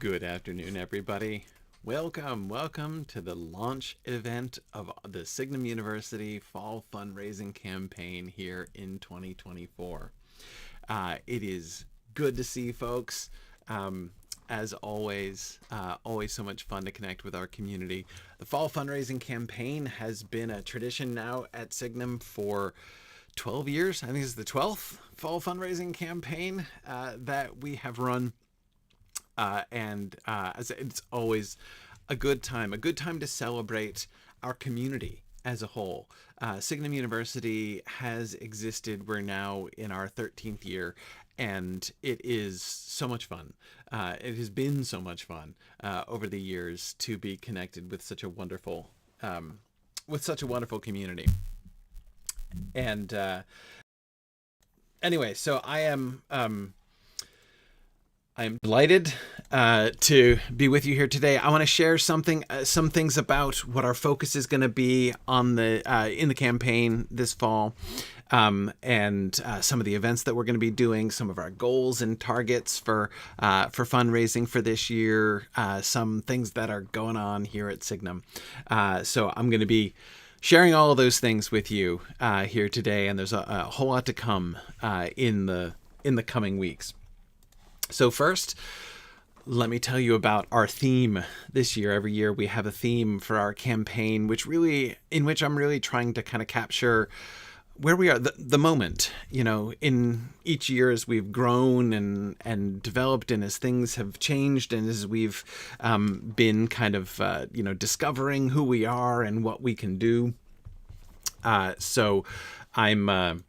Good afternoon, everybody. Welcome to the launch event of the Signum University Fall Fundraising Campaign here in 2024. It is good to see folks. As always, always so much fun to connect with our community. The Fall Fundraising Campaign has been a tradition now at Signum for 12 years. I think it's the 12th Fall Fundraising Campaign that we have run. It's always a good time to celebrate our community as a whole. Signum University has existed. We're now in our 13th year, and it is so much fun. It has been so much fun over the years to be connected with such a wonderful community. And anyway, so I am delighted to be with you here today. I want to share some things about what our focus is going to be on in the campaign this fall, and some of the events that we're going to be doing, some of our goals and targets for fundraising for this year, some things that are going on here at Signum. So I'm going to be sharing all of those things with you here today, and there's a whole lot to come in the coming weeks. So first, let me tell you about our theme this year. Every year we have a theme for our campaign, in which I'm really trying to kind of capture where we are, the moment, in each year as we've grown and developed, and as things have changed, and as we've been kind of, discovering who we are and what we can do. So I'm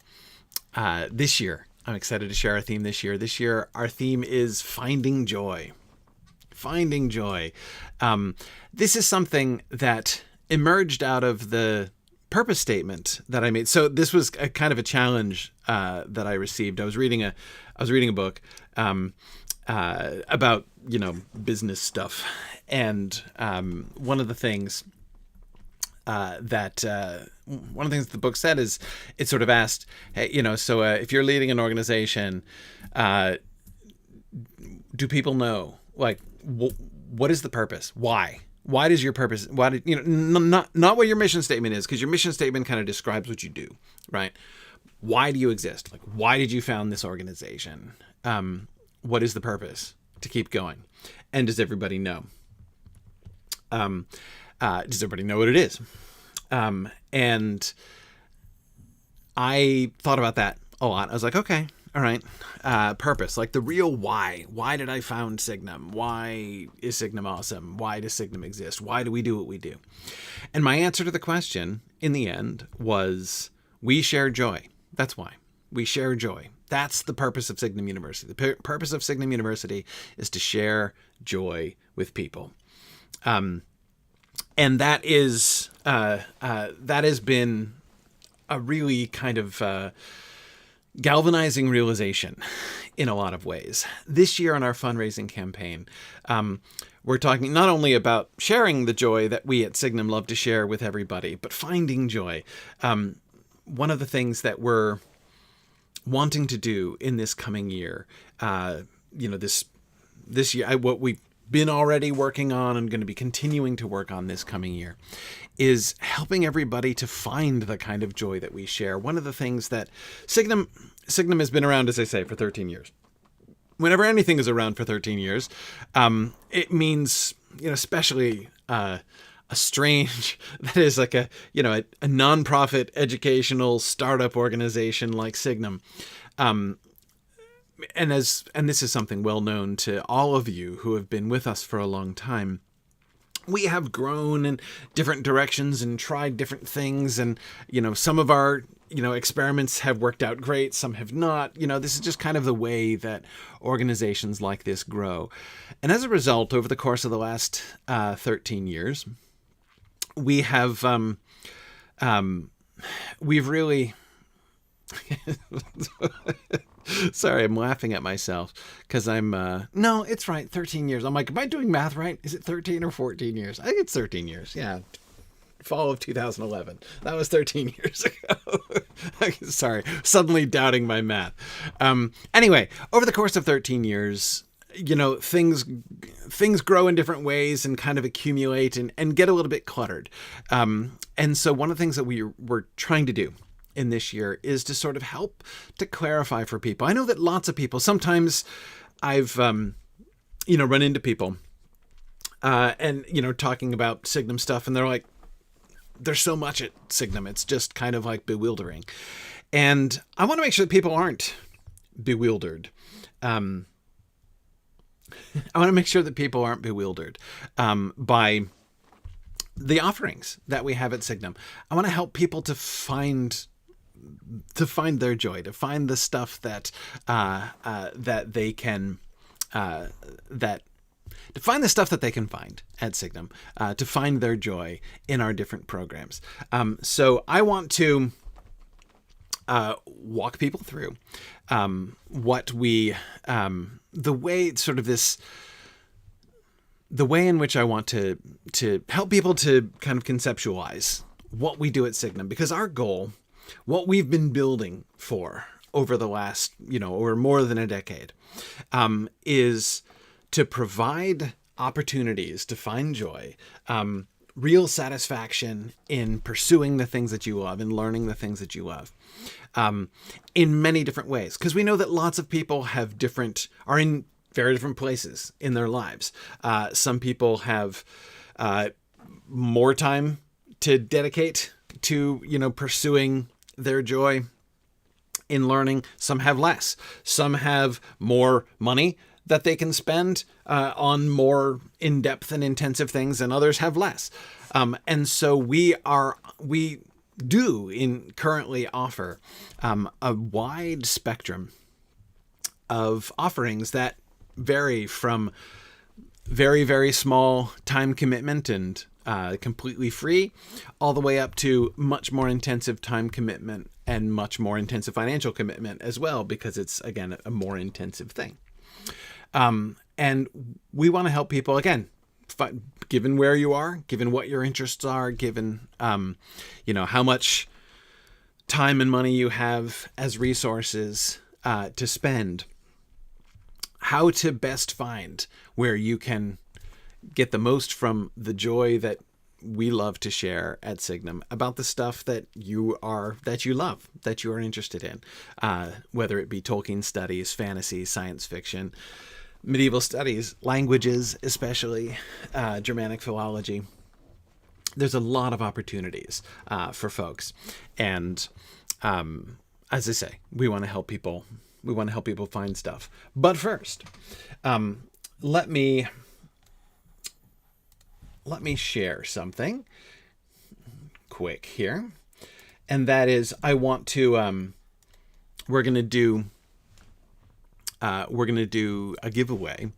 this year, I'm excited to share our theme this year. This year, our theme is finding joy. Finding joy. This is something that emerged out of the purpose statement that I made. So this was a kind of a challenge that I received. I was reading a book about business stuff, and one of the things one of the things the book said is it sort of asked, hey, if you're leading an organization, do people know, like, what is the purpose? Why does your purpose, not what your mission statement is, because your mission statement kind of describes what you do, right? Why do you exist? Like, why did you found this organization? What is the purpose to keep going? And does everybody know? Does everybody know what it is? And I thought about that a lot. I was like, okay, all right. Purpose, like the real why. Why did I found Signum? Why is Signum awesome? Why does Signum exist? Why do we do what we do? And my answer to the question in the end was, we share joy. That's why. We share joy. That's the purpose of Signum University. The purpose of Signum University is to share joy with people. And that has been a really kind of galvanizing realization in a lot of ways. This year on our fundraising campaign, we're talking not only about sharing the joy that we at Signum love to share with everybody, but finding joy. One of the things that we're wanting to do in this coming year, this year, what we've been already working on and going to be continuing to work on this coming year, is helping everybody to find the kind of joy that we share. One of the things that Signum has been around, as I say, for 13 years. Whenever anything is around for 13 years, it means, especially a strange, that is like a nonprofit educational startup organization like Signum. And this is something well known to all of you who have been with us for a long time. We have grown in different directions and tried different things, and some of our experiments have worked out great, some have not. This is just kind of the way that organizations like this grow. And as a result, over the course of the last 13 years, we have we've really sorry, I'm laughing at myself because no, it's right, 13 years. I'm like, am I doing math right? Is it 13 or 14 years? I think it's 13 years. Yeah. Fall of 2011. That was 13 years ago. Sorry, suddenly doubting my math. Anyway, over the course of 13 years, things grow in different ways and kind of accumulate and get a little bit cluttered. And so one of the things that we're trying to do in this year is to sort of help to clarify for people. I know that lots of people, sometimes I've, run into people and, talking about Signum stuff, and they're like, there's so much at Signum. It's just kind of like bewildering. And I want to make sure that people aren't bewildered. I want to make sure that people aren't bewildered by the offerings that we have at Signum. I want to help people to find their joy, to find the stuff that they can to find the stuff that they can find at Signum, to find their joy in our different programs. So I want to walk people through the way in which I want to help people to kind of conceptualize what we do at Signum, because our goal, what we've been building for over the last, over more than a decade, is to provide opportunities to find joy, real satisfaction in pursuing the things that you love and learning the things that you love, in many different ways. Because we know that lots of people are in very different places in their lives. Some people have more time to dedicate to, pursuing their joy in learning. Some have less. Some have more money that they can spend on more in-depth and intensive things, and others have less. And so we currently offer a wide spectrum of offerings that vary from very, very small time commitment and completely free, all the way up to much more intensive time commitment and much more intensive financial commitment as well, because it's, again, a more intensive thing. And we want to help people, again, given where you are, given what your interests are, given, how much time and money you have as resources to spend, how to best find where you can get the most from the joy that we love to share at Signum about the stuff that you love, that you are interested in, whether it be Tolkien studies, fantasy, science fiction, medieval studies, languages, especially Germanic philology. There's a lot of opportunities for folks, and as I say, we want to help people. We want to help people find stuff. But first, let me share something quick here, and that is I want to. We're gonna do a giveaway,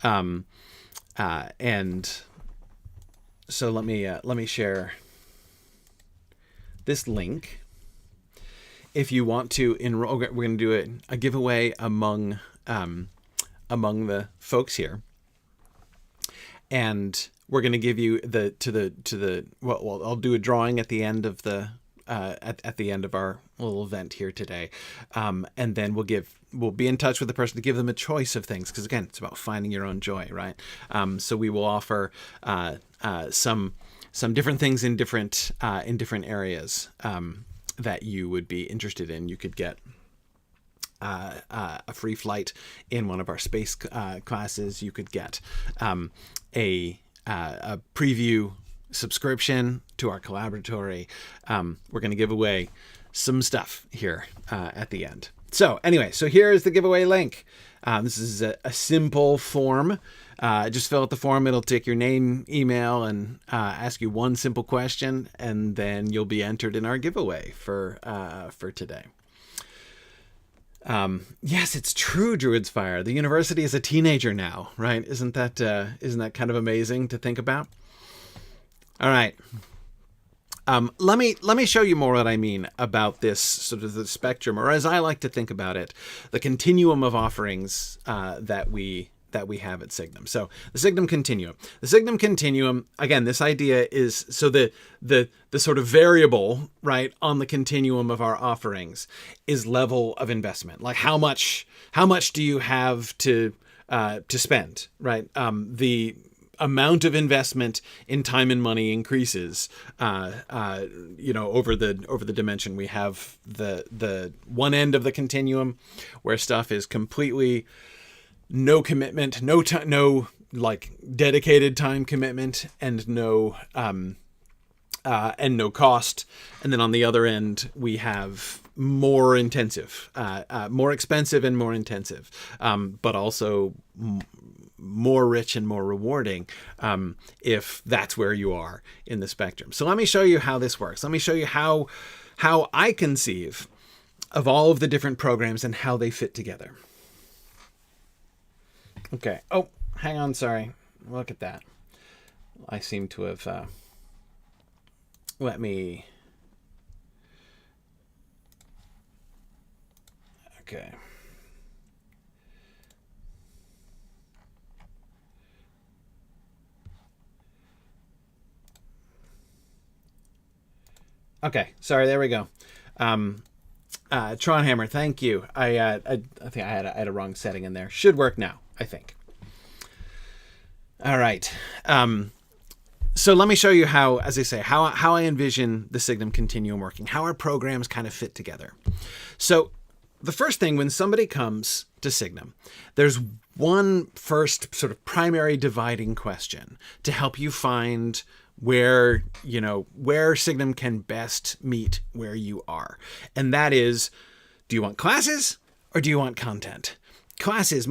and so let me share this link. If you want to enroll, we're going to do a giveaway among the folks here, and we're going to give you I'll do a drawing at the end of the at the end of our little event here today, and then we'll be in touch with the person to give them a choice of things, because again, it's about finding your own joy, right? So we will offer some different things in different areas that you would be interested in. You could get a free flight in one of our space classes. You could get a preview subscription to our collaboratory. We're going to give away some stuff here at the end. So anyway, here is the giveaway link. This is a simple form. Just fill out the form. It'll take your name, email, and ask you one simple question, and then you'll be entered in our giveaway for today. Yes, it's true, Druid's Fire. The university is a teenager now, right? Isn't that kind of amazing to think about? All right. Let me show you more what I mean about this sort of the spectrum, or as I like to think about it, the continuum of offerings that we have at Signum. So the Signum continuum. The Signum continuum, again, this idea is so the sort of variable, right, on the continuum of our offerings is level of investment. Like how much do you have to to spend, right? The amount of investment in time and money increases, over the dimension. We have the one end of the continuum where stuff is completely no commitment, no like dedicated time commitment, and no cost. And then on the other end, we have more intensive, more expensive and more intensive, but also more rich and more rewarding, if that's where you are in the spectrum. So let me show you how this works. Let me show you how I conceive of all of the different programs and how they fit together. Okay. Oh, hang on. Sorry. Look at that. I seem to have, let me, okay. Okay, sorry, there we go. Tronhammer, thank you. I think I had a wrong setting in there. Should work now, I think. All right. So let me show you how, as I say, how I envision the Signum continuum working, how our programs kind of fit together. So the first thing, when somebody comes to Signum, there's one first sort of primary dividing question to help you find where Signum can best meet where you are. And that is, do you want classes or do you want content? Classes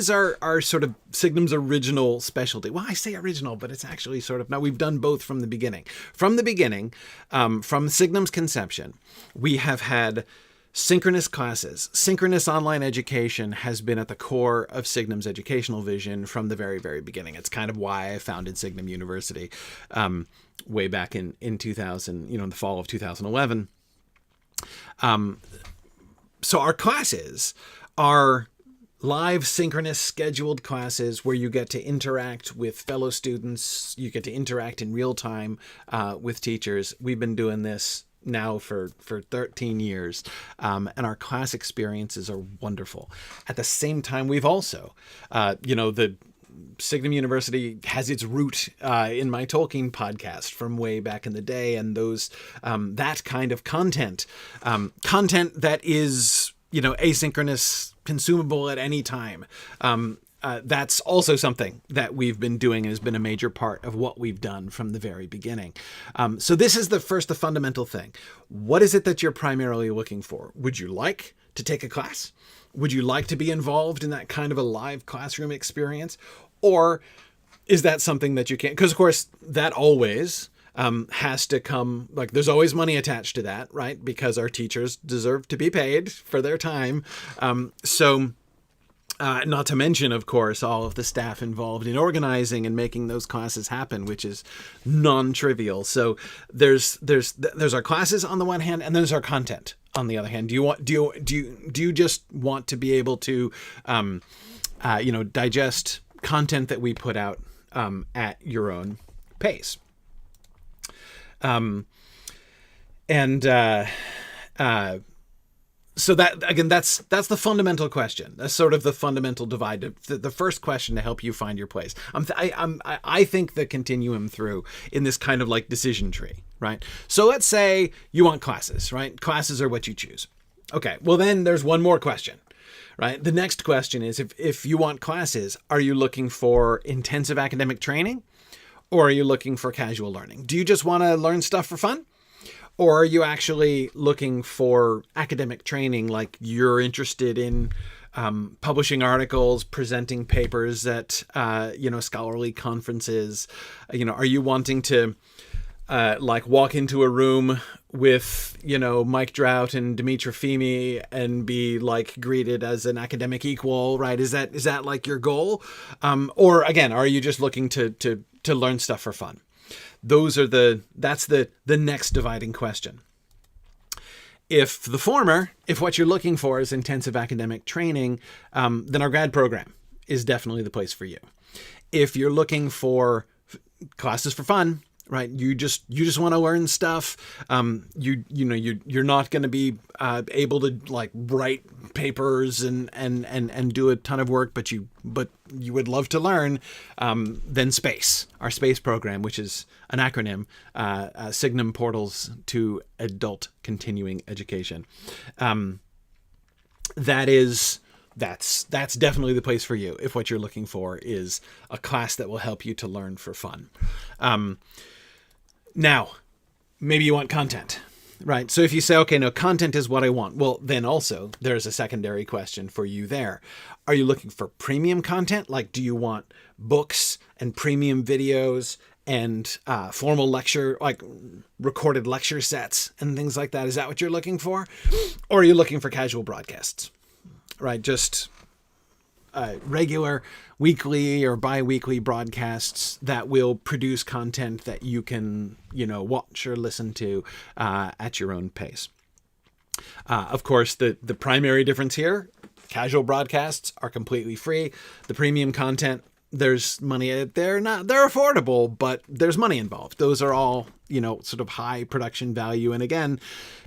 are sort of Signum's original specialty. Well, I say original, but it's actually sort of, now we've done both from the beginning. From the beginning, from Signum's conception, we have had synchronous classes. Synchronous online education has been at the core of Signum's educational vision from the very, very beginning. It's kind of why I founded Signum University way back in 2000, in the fall of 2011. So our classes are live, synchronous, scheduled classes where you get to interact with fellow students. You get to interact in real time with teachers. We've been doing this now for 13 years, and our class experiences are wonderful. At the same time, we've also, the Signum University has its root in my Tolkien podcast from way back in the day, and those that kind of content that is asynchronous, consumable at any time. That's also something that we've been doing and has been a major part of what we've done from the very beginning. So this is the fundamental thing. What is it that you're primarily looking for? Would you like to take a class? Would you like to be involved in that kind of a live classroom experience? Or is that something that you can't? Because, of course, that always has to come, like, there's always money attached to that, right? Because our teachers deserve to be paid for their time. Not to mention, of course, all of the staff involved in organizing and making those classes happen, which is non-trivial. So there's our classes on the one hand, and there's our content on the other hand. Do you just want to be able to, digest content that we put out at your own pace? So that, again, that's the fundamental question. That's sort of the fundamental divide, the first question to help you find your place. I think the continuum through in this kind of like decision tree, right? So let's say you want classes, right? Classes are what you choose. Okay, well then there's one more question, right? The next question is, if you want classes, are you looking for intensive academic training, or are you looking for casual learning? Do you just want to learn stuff for fun? Or are you actually looking for academic training, like you're interested in publishing articles, presenting papers at, scholarly conferences? Are you wanting to walk into a room with, Mike Drought and Dimitra Fimi and be greeted as an academic equal, right? Is that like your goal? Or again, are you just looking to learn stuff for fun? That's the next dividing question. If the former, if what you're looking for is intensive academic training, then our grad program is definitely the place for you. If you're looking for classes for fun, right? You just want to learn stuff. You're not going to be able to like write papers and do a ton of work, but you would love to learn. Then SPACE, our SPACE program, which is an acronym, Signum Portals to Adult Continuing Education. That's definitely the place for you if what you're looking for is a class that will help you to learn for fun. Now, maybe you want content, right? So if you say, okay, no, content is what I want, well, then also there's a secondary question for you there. Are you looking for premium content? Like, do you want books and premium videos and formal lecture, like recorded lecture sets and things like that? Is that what you're looking for? Or are you looking for casual broadcasts, right? Just regular weekly or bi-weekly broadcasts that will produce content that you can, watch or listen to at your own pace. Of course, the primary difference here, casual broadcasts are completely free. The premium content, there's money. They're affordable, but there's money involved. Those are all, sort of high production value. And again,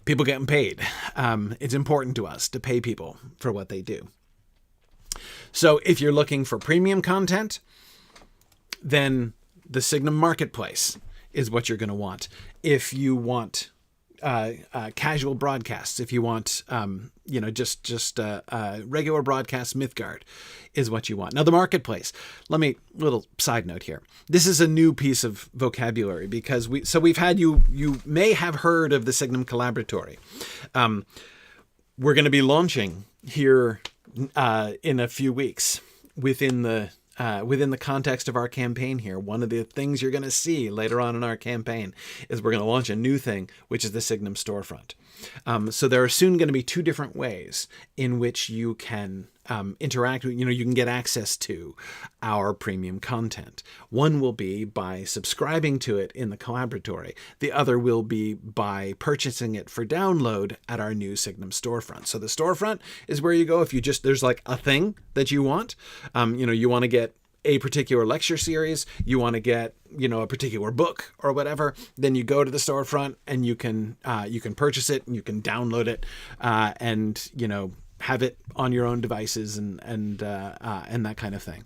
people getting paid. It's important to us to pay people for what they do. So if you're looking for premium content, then the Signum Marketplace is what you're going to want. If you want casual broadcasts, if you want just regular broadcast, Mythgard is what you want. Now the Marketplace, little side note here. This is a new piece of vocabulary because we've had you may have heard of the Signum Collaboratory. We're going to be launching here in a few weeks within the context of our campaign here. One of the things you're going to see later on in our campaign is we're going to launch a new thing, which is the Signum storefront. So there are soon going to be two different ways in which you can interact with, you can get access to our premium content. One will be by subscribing to it in the Collaboratory. The other will be by purchasing it for download at our new Signum storefront. So the storefront is where you go if there's like a thing that you want. You want to get a particular lecture series, you want to get, a particular book or whatever, then you go to the storefront and you can purchase it and you can download it, and have it on your own devices and that kind of thing.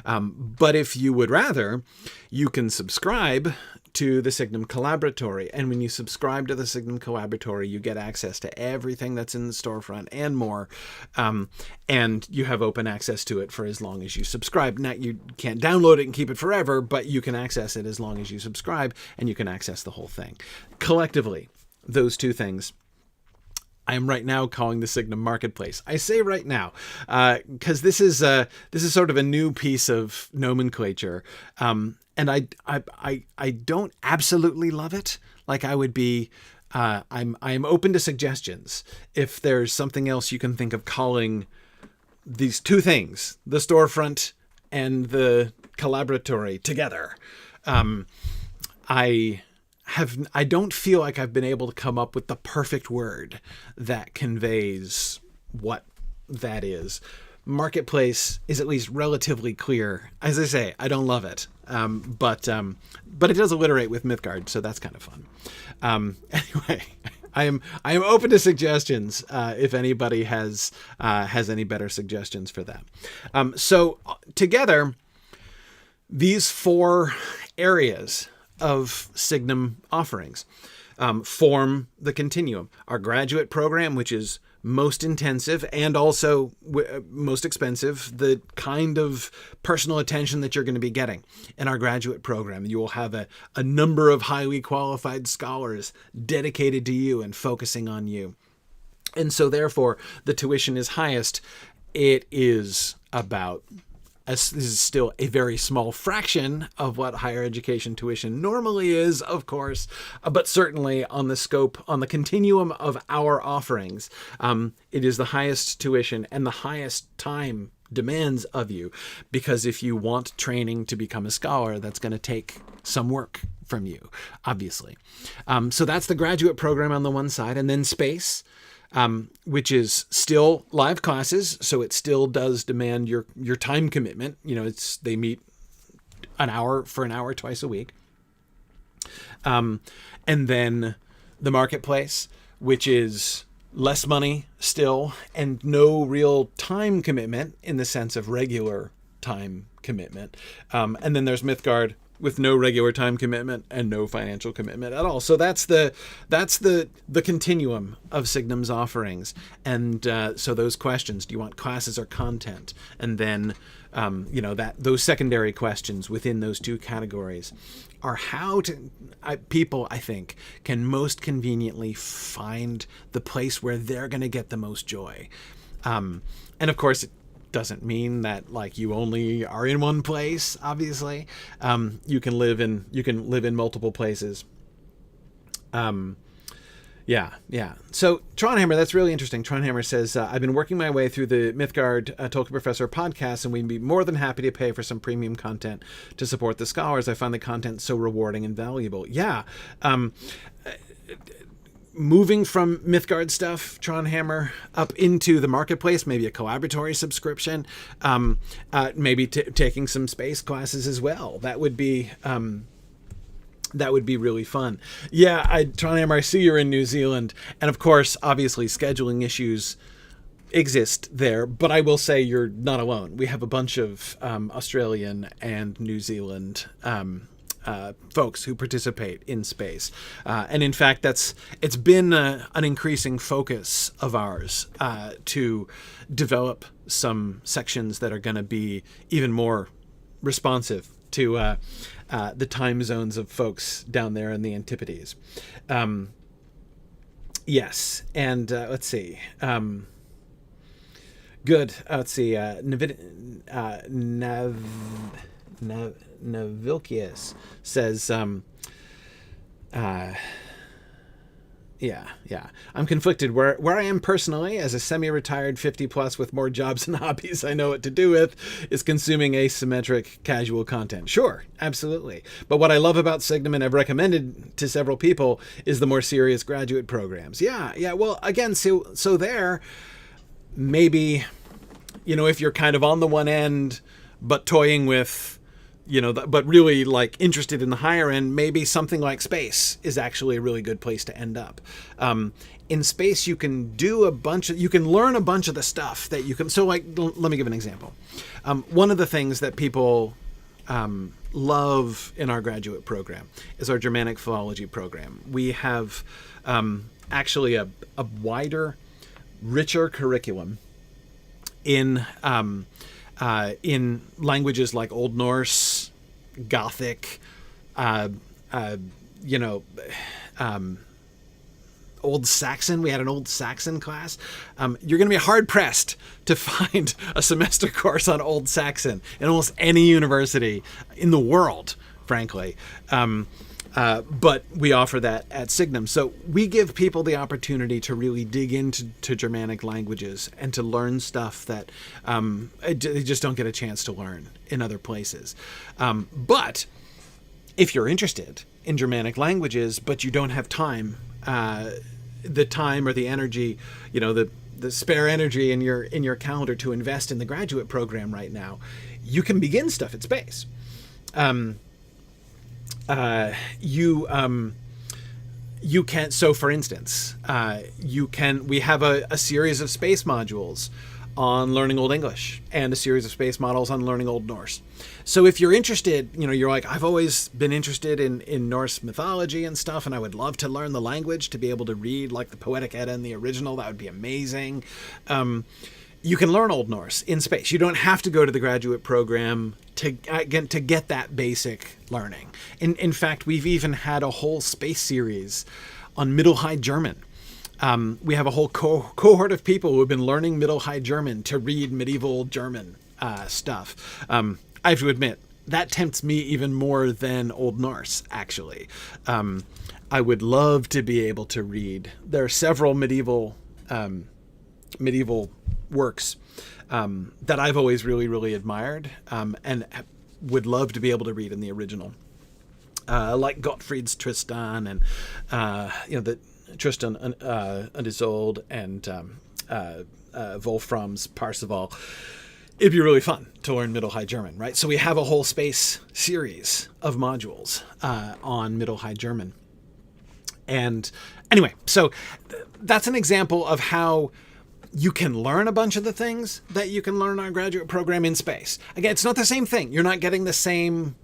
But if you would rather, you can subscribe to the Signum Collaboratory. And when you subscribe to the Signum Collaboratory, you get access to everything that's in the storefront and more. And you have open access to it for as long as you subscribe. Now, you can't download it and keep it forever, but you can access it as long as you subscribe, and you can access the whole thing. Collectively, those two things I am right now calling the Signum Marketplace. I say right now because this is sort of a new piece of nomenclature, and I don't absolutely love it. Like I would be, I'm open to suggestions. If there's something else you can think of calling these two things, the storefront and the Collaboratory together, I don't feel like I've been able to come up with the perfect word that conveys what that is. Marketplace is at least relatively clear. As I say, I don't love it, but it does alliterate with Mythgard, so that's kind of fun. Anyway, I am open to suggestions if anybody has any better suggestions for that. So together, these four areas of Signum offerings form the continuum. Our graduate program, which is most intensive and also most expensive, the kind of personal attention that you're going to be getting in our graduate program. You will have a number of highly qualified scholars dedicated to you and focusing on you. And so therefore, the tuition is highest. It is about this is still a very small fraction of what higher education tuition normally is, of course, but certainly on the continuum of our offerings, it is the highest tuition and the highest time demands of you, because if you want training to become a scholar, that's going to take some work from you, obviously. So that's the graduate program on the one side, and then SPACE, which is still live classes, so it still does demand your time commitment. They meet an hour twice a week. And then the marketplace, which is less money still and no real time commitment in the sense of regular time commitment. And then there's Mythgard with no regular time commitment and no financial commitment at all. So that's the continuum of Signum's offerings. And so those questions, do you want classes or content? And then those secondary questions within those two categories are how people, I think, can most conveniently find the place where they're going to get the most joy. And of course, it doesn't mean that like you only are in one place. Obviously, you can live in multiple places. Yeah. So Tronhammer, that's really interesting. Tronhammer says, I've been working my way through the Mythgard Tolkien Professor podcast, and we'd be more than happy to pay for some premium content to support the scholars. I find the content so rewarding and valuable. Yeah. Moving from Mythgard stuff, Tronhammer, up into the marketplace, maybe a collaboratory subscription, maybe taking some space classes as well. That would be really fun. Yeah, Tronhammer, I see you're in New Zealand. And of course, obviously, scheduling issues exist there. But I will say you're not alone. We have a bunch of Australian and New Zealand folks who participate in space. And in fact, it's been an increasing focus of ours to develop some sections that are going to be even more responsive to the time zones of folks down there in the Antipodes. Yes, and let's see. Good. Let's see. Navilkius says, yeah. I'm conflicted where I am personally as a semi-retired 50 plus with more jobs and hobbies I know what to do with is consuming asymmetric casual content. Sure, absolutely. But what I love about Signum, and I've recommended to several people, is the more serious graduate programs. Yeah. Well, again, so there, maybe, if you're kind of on the one end, but toying with, but really like interested in the higher end, maybe something like space is actually a really good place to end up. In space, you can you can learn a bunch of the stuff that you can. So like, let me give an example. One of the things that people love in our graduate program is our Germanic philology program. We have actually a wider, richer curriculum in languages like Old Norse, Gothic, Old Saxon. We had an Old Saxon class. You're going to be hard pressed to find a semester course on Old Saxon in almost any university in the world, frankly. But we offer that at Signum. So we give people the opportunity to really dig into Germanic languages and to learn stuff that they just don't get a chance to learn in other places. But if you're interested in Germanic languages, but you don't have time, the time or the energy, the spare energy in your calendar to invest in the graduate program right now, you can begin stuff at space. You can, so for instance, we have a series of space modules on learning Old English and a series of space models on learning Old Norse. So if you're interested, you're like, I've always been interested in Norse mythology and stuff, and I would love to learn the language to be able to read like the Poetic Edda and the original. That would be amazing. You can learn Old Norse in space. You don't have to go to the graduate program to get that basic learning. In fact, we've even had a whole space series on Middle High German. We have a whole cohort of people who have been learning Middle High German to read medieval German stuff. I have to admit, that tempts me even more than Old Norse, actually. I would love to be able to read. There are several medieval works that I've always really, really admired and would love to be able to read in the original. Like Gottfried's Tristan and, the Tristan and Isolde and Wolfram's Parzival. it'd be really fun to learn Middle High German, right? So we have a whole space series of modules on Middle High German. And anyway, so that's an example of how you can learn a bunch of the things that you can learn in our graduate program in space. Again, it's not the same thing. You're not getting the same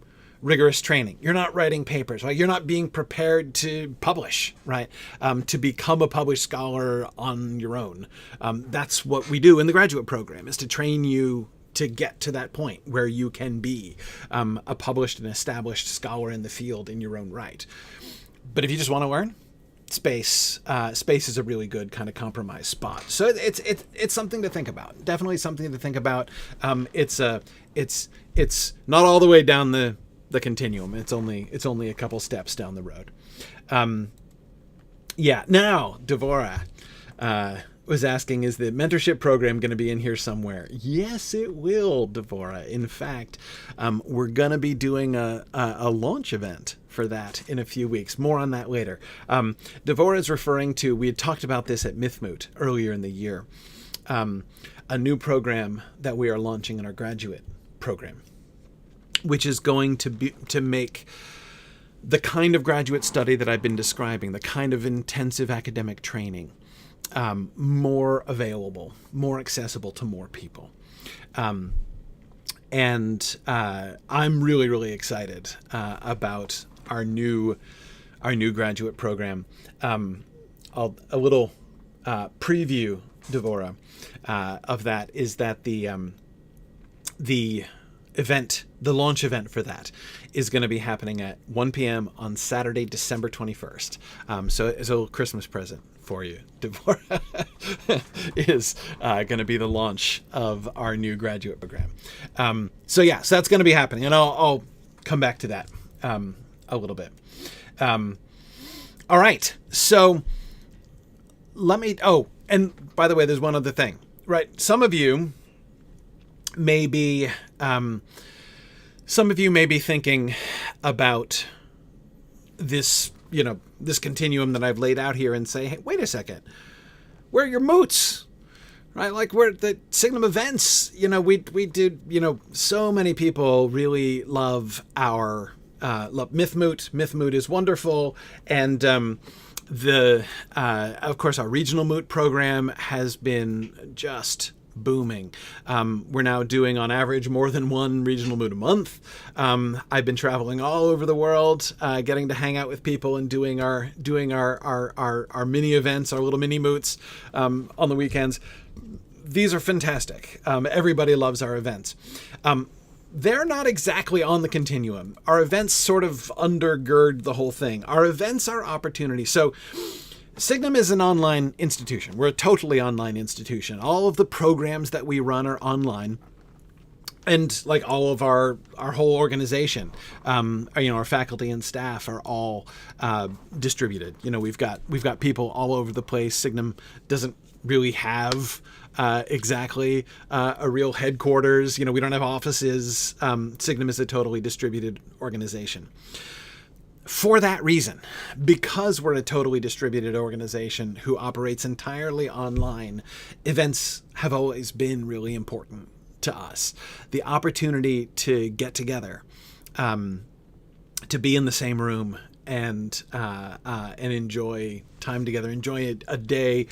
rigorous training. You're not writing papers, right? You're not being prepared to publish, right? To become a published scholar on your own. That's what we do in the graduate program, is to train you to get to that point where you can be a published and established scholar in the field in your own right. But if you just want to learn, space is a really good kind of compromise spot. So it's something to think about. Definitely something to think about. It's not all the way down the continuum. It's only a couple steps down the road. Now Devora was asking, is the mentorship program going to be in here somewhere? Yes, it will, Devora. In fact, we're going to be doing a launch event for that in a few weeks. More on that later. Devora is referring to, we had talked about this at MythMoot earlier in the year, a new program that we are launching in our graduate program, which is going to make the kind of graduate study that I've been describing, the kind of intensive academic training, more available, more accessible to more people. And I'm really, really excited about our new graduate program. A little preview, Devora, of that is that the launch event for that is going to be happening at 1 p.m. on Saturday, December 21st. So it's a little Christmas present for you. Devora is going to be the launch of our new graduate program. So that's going to be happening, and I'll come back to that a little bit. All right. So let me. Oh, and by the way, there's one other thing, right? Some of you may be thinking about this, this continuum that I've laid out here, and say, hey, wait a second, where are your moots? Right? Like, we're at the Signum events, we did, so many people really love our love MythMoot. MythMoot is wonderful. And of course, our regional moot program has been just booming. We're now doing on average more than one regional moot a month. I've been traveling all over the world, getting to hang out with people and doing our mini events, our little mini moots on the weekends. These are fantastic. Everybody loves our events. They're not exactly on the continuum. Our events sort of undergird the whole thing. Our events are opportunities. So Signum is an online institution. We're a totally online institution. All of the programs that we run are online. And like all of our whole organization, our faculty and staff are all distributed. We've got people all over the place. Signum doesn't really have exactly a real headquarters. We don't have offices. Signum is a totally distributed organization. For that reason, because we're a totally distributed organization who operates entirely online, events have always been really important to us. The opportunity to get together, to be in the same room and enjoy time together, enjoy a day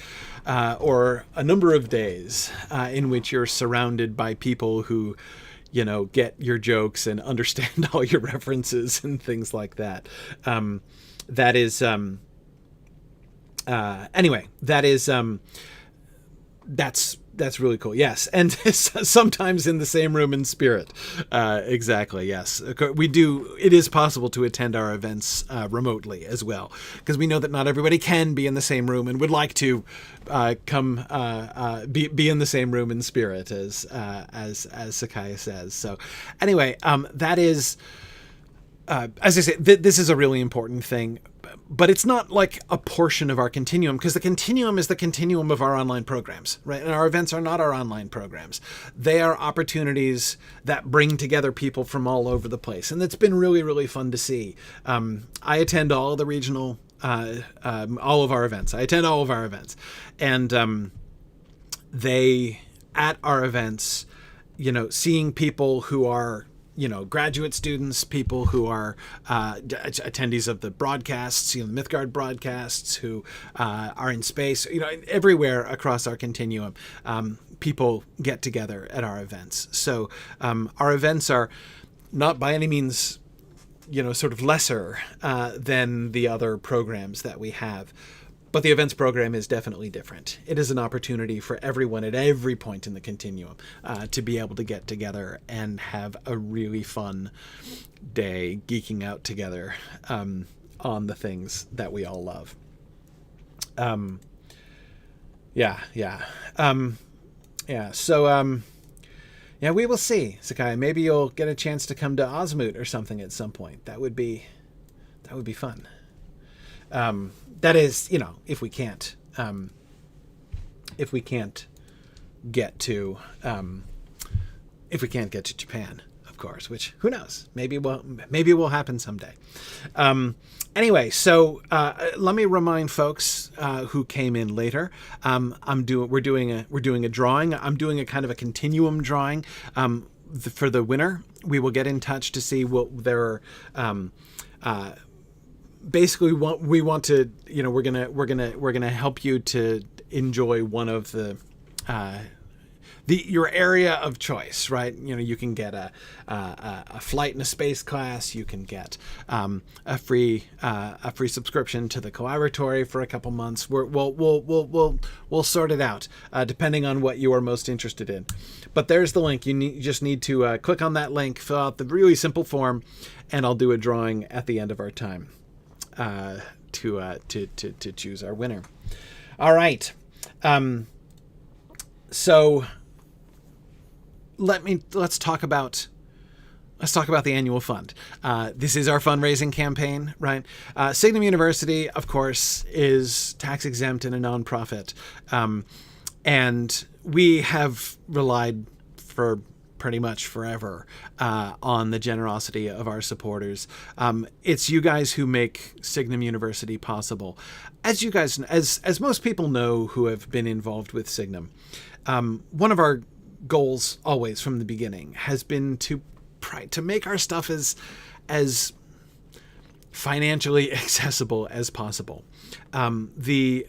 or a number of days in which you're surrounded by people who get your jokes and understand all your references and things like that. That's really cool. Yes. And sometimes in the same room in spirit. Exactly. Yes. We do. It is possible to attend our events remotely as well, because we know that not everybody can be in the same room and would like to come be in the same room in spirit, as Sakaya says. So anyway, that is, as I say, this is a really important thing. But it's not like a portion of our continuum, because the continuum is the continuum of our online programs, right? And our events are not our online programs. They are opportunities that bring together people from all over the place. And it's been really, really fun to see. I attend all the regional, all of our events. I attend all of our events. And at our events, seeing people who are, graduate students, people who are attendees of the broadcasts, the Mythgard broadcasts, who are in space, everywhere across our continuum, people get together at our events. So our events are not by any means, sort of lesser than the other programs that we have. But the events program is definitely different. It is an opportunity for everyone at every point in the continuum to be able to get together and have a really fun day geeking out together on the things that we all love. So we will see, Sakai. Maybe you'll get a chance to come to Osmoot or something at some point. That would be fun. That is, if we can't get to Japan, of course, which who knows, maybe it will happen someday. Anyway, so let me remind folks who came in later. We're doing a drawing. I'm doing a kind of a continuum drawing for the winner. We will get in touch to see what their basically what we want to, we're gonna help you to enjoy one of the your area of choice, right? You can get a flight in a space class. You can get a free subscription to the collaboratory for a couple months. We'll sort it out depending on what you are most interested in. But there's the link. You just need to click on that link, fill out the really simple form, and I'll do a drawing at the end of our time to choose our winner. All right. So let's talk about the annual fund. This is our fundraising campaign, right? Signum University, of course, is tax exempt and a nonprofit, and we have relied for pretty much forever on the generosity of our supporters. It's you guys who make Signum University possible. As you guys, as most people know who have been involved with Signum, one of our goals always from the beginning has been to make our stuff as financially accessible as possible. The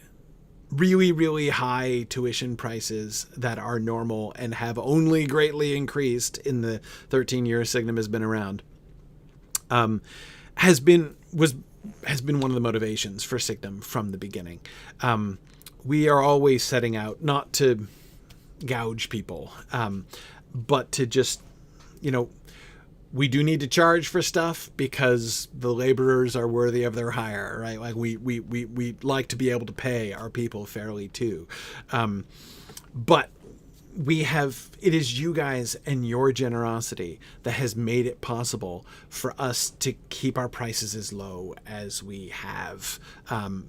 really, really high tuition prices that are normal and have only greatly increased in the 13 years Signum has been around, has been one of the motivations for Signum from the beginning. We are always setting out not to gouge people, but to just, we do need to charge for stuff because the laborers are worthy of their hire, right? Like we like to be able to pay our people fairly too. But it is you guys and your generosity that has made it possible for us to keep our prices as low as we have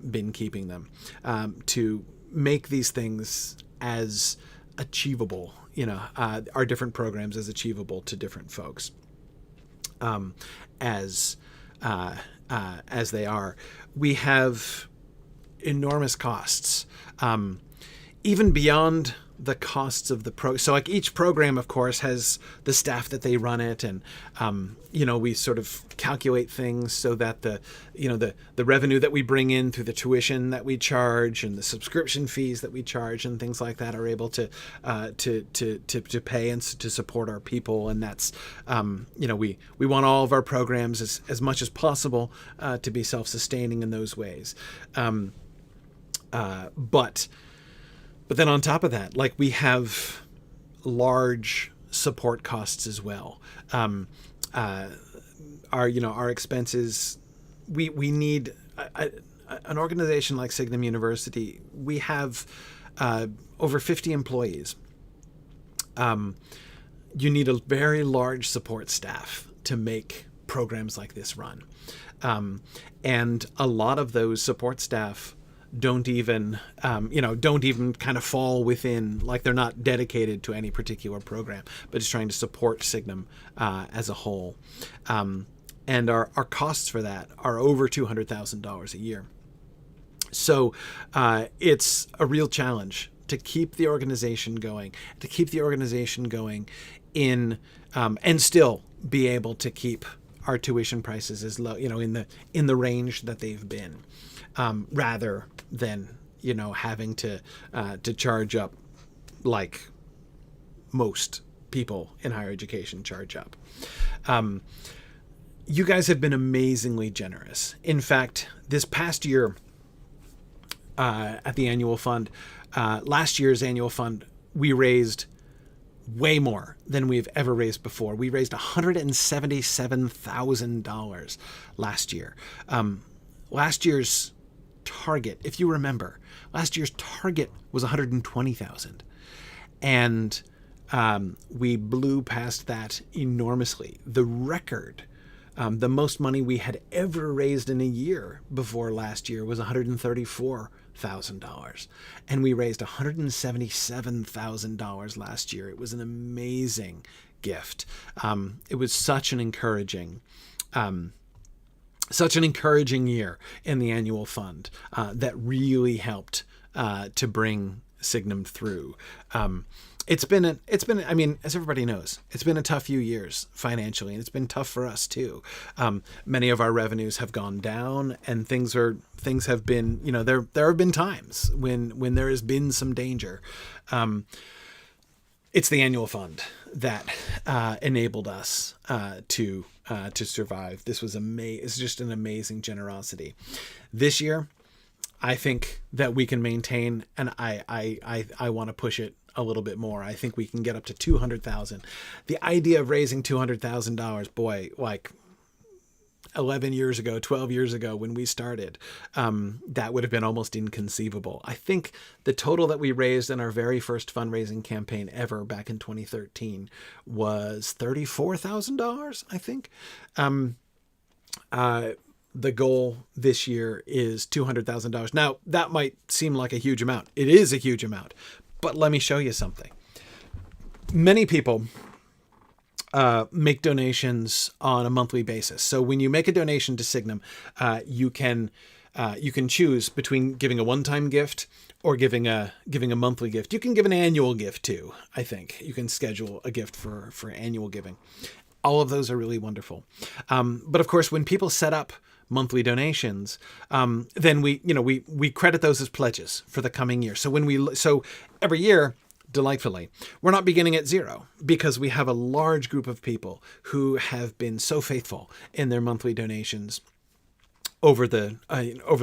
been keeping them, to make these things as achievable, our different programs as achievable to different folks. As they are. We have enormous costs, even beyond the costs of the so like each program, of course, has the staff that they run it, and we sort of calculate things so that the revenue that we bring in through the tuition that we charge and the subscription fees that we charge and things like that are able to pay and to support our people. And that's we want all of our programs as much as possible to be self-sustaining in those ways. But then on top of that, like, we have large support costs as well. Our expenses, we need an organization like Signum University. We have over 50 employees. You need a very large support staff to make programs like this run. And a lot of those support staff don't even kind of fall within, like, they're not dedicated to any particular program, but just trying to support Signum as a whole. And our costs for that are over $200,000 a year. So it's a real challenge to keep the organization going, in and still be able to keep our tuition prices as low, in the range that they've been, rather than having to charge up like most people in higher education charge up. You guys have been amazingly generous. In fact, this past year at the annual fund, last year's annual fund, we raised way more than we've ever raised before. We raised $177,000 last year. Last year's target, if you remember, last year's target was $120,000. And we blew past that enormously. The record, the most money we had ever raised in a year before last year was $134,000. And we raised $177,000 last year. It was an amazing gift. It was such an encouraging year in the annual fund that really helped to bring Signum through. It's been, I mean, as everybody knows, it's been a tough few years financially, and it's been tough for us too. Many of our revenues have gone down, and things have been, there have been times when there has been some danger. It's the annual fund that enabled us to survive. This was it's just an amazing generosity. This year, I think that we can maintain, and I want to push it a little bit more. I think we can get up to $200,000. The idea of raising $200,000, boy, like 11 years ago, 12 years ago when we started, that would have been almost inconceivable. I think the total that we raised in our very first fundraising campaign ever back in 2013 was $34,000, I think. The goal this year is $200,000. Now, that might seem like a huge amount. It is a huge amount. But let me show you something. Many people make donations on a monthly basis. So when you make a donation to Signum, you can choose between giving a one-time gift or giving a monthly gift. You can give an annual gift too, I think. You can schedule a gift for annual giving. All of those are really wonderful. But of course, when people set up monthly donations, then we credit those as pledges for the coming year. So every year, delightfully, we're not beginning at zero, because we have a large group of people who have been so faithful in their monthly donations over the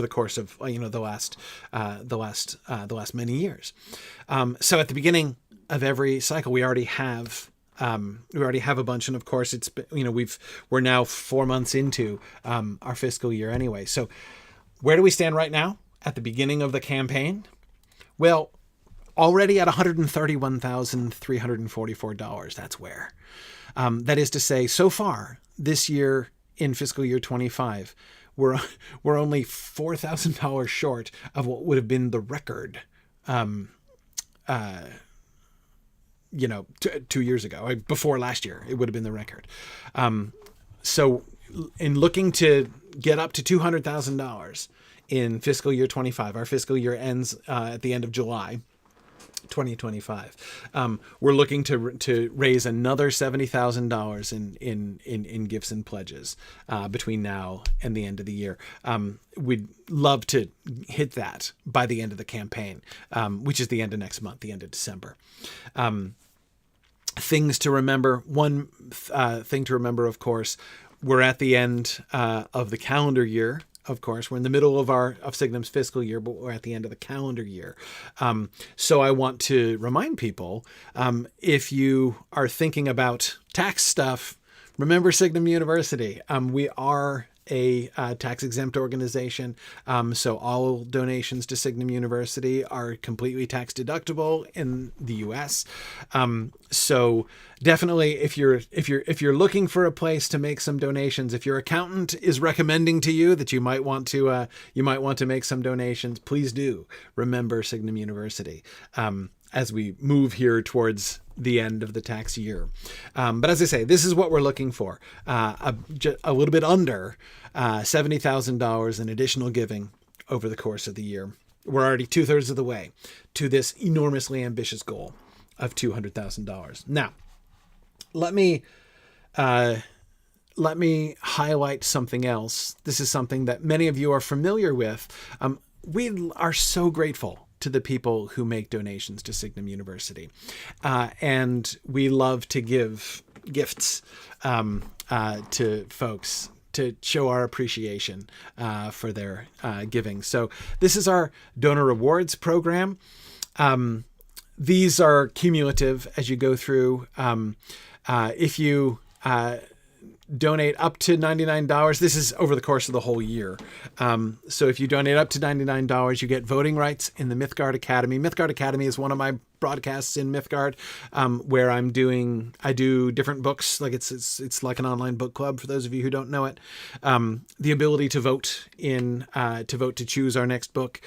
course of the last many years. So at the beginning of every cycle, we already have a bunch, and of course it's we're now 4 months into our fiscal year anyway. So where do we stand right now at the beginning of the campaign? Well, already at $131,344. That's where. That is to say, so far this year in fiscal year 25, we're only $4,000 short of what would have been the record 2 years ago. Before last year, it would have been the record. So in looking to get up to $200,000 in fiscal year 25, our fiscal year ends at the end of July 2025. We're looking to raise another $70,000 in gifts and pledges between now and the end of the year. We'd love to hit that by the end of the campaign, which is the end of next month, the end of December. Things to remember. One thing to remember, of course, we're at the end of the calendar year. Of course, we're in the middle of Signum's fiscal year, but we're at the end of the calendar year. So I want to remind people, if you are thinking about tax stuff, remember Signum University. We are a tax-exempt organization, so all donations to Signum University are completely tax-deductible in the U.S. So definitely, if you're looking for a place to make some donations, if your accountant is recommending to you that you might want to make some donations, please do remember Signum University as we move here towards the end of the tax year. But as I say, this is what we're looking for. A little bit under $70,000 in additional giving over the course of the year. We're already 2/3 of the way to this enormously ambitious goal of $200,000. Now, let me let me highlight something else. This is something that many of you are familiar with. We are so grateful to the people who make donations to Signum University. And we love to give gifts to folks to show our appreciation for their giving. So this is our donor rewards program. These are cumulative as you go through. If you donate up to $99. This is over the course of the whole year. So if you donate up to $99, you get voting rights in the Mythgard Academy. Mythgard Academy is one of my broadcasts in Mythgard, where I do different books. Like it's like an online book club for those of you who don't know it. The ability to vote to choose our next book